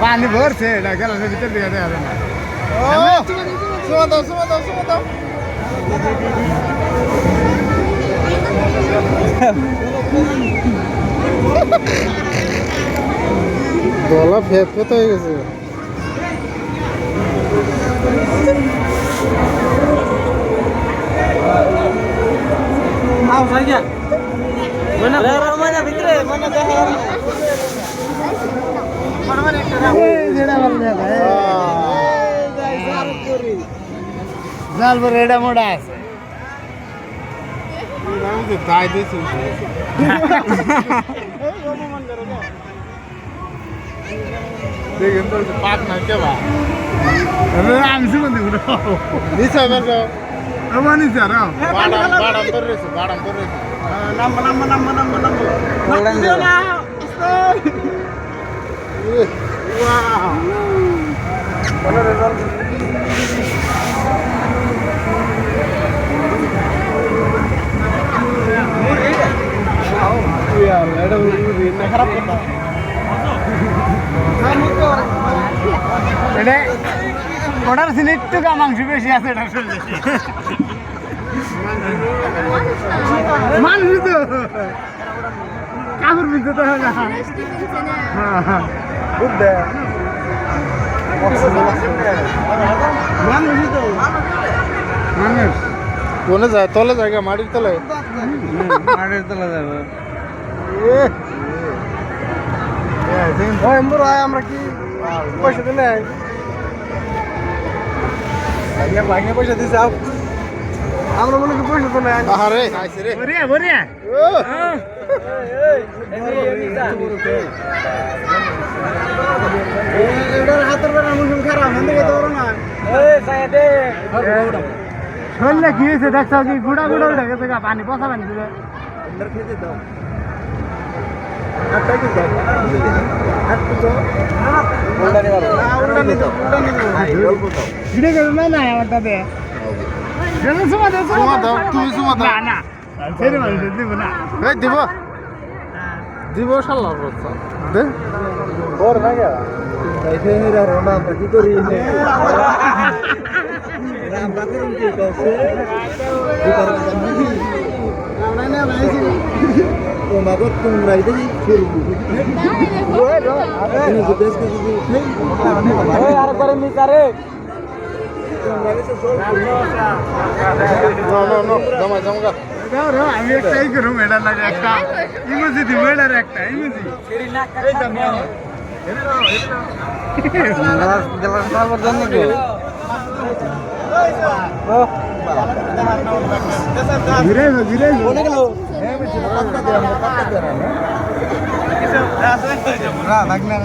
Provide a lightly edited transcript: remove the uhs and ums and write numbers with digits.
পানি ভরছে এটা গ্লাসের ভিতর দিয়ে দেওয়া যাবে না। গলা ফেট ফেট হয়ে গেছে। জাল পরে এটা মোটা আছে তাই দিয়েছি দেখেন তো পাক না কেবা আমি শুনুন দেখুন নিচে বেরো আমার নিচে আর বাড়াম করে রেছে খারাপ কথা এটা ওটার সিনে একটু মাংস বেশি আছে এটা মানুষ তো কাপড় বিনতে তো হয় না মানুষ তো মানুষ কোনে যায় তলে জায়গা মাটির তলে যাবে আমরা কি পয়সা দিলে ভাঙে পয়সা দিছে আমরা মনে কি পয়সা তো নাই আরে আইছে রে বরিয়া বরিয়া এটার হাতের বেলা মুসুম খারাপ হেন থেকে দৌড় না দে কি হয়েছে দেখছো কি গুড়া গুড়া উঠে গেছে পানি পচা পানি দিবে খেতে দাও দিব সাল্লাহ কি করি Magot তোমরা এদিকে ফিরবো আর করে নি করে আমি একটাই করুম এটা লাগে একটা ইমোজি দিব এটার একটা ইমোজি ঘিরে ঘিরে বলে গেল লাগনা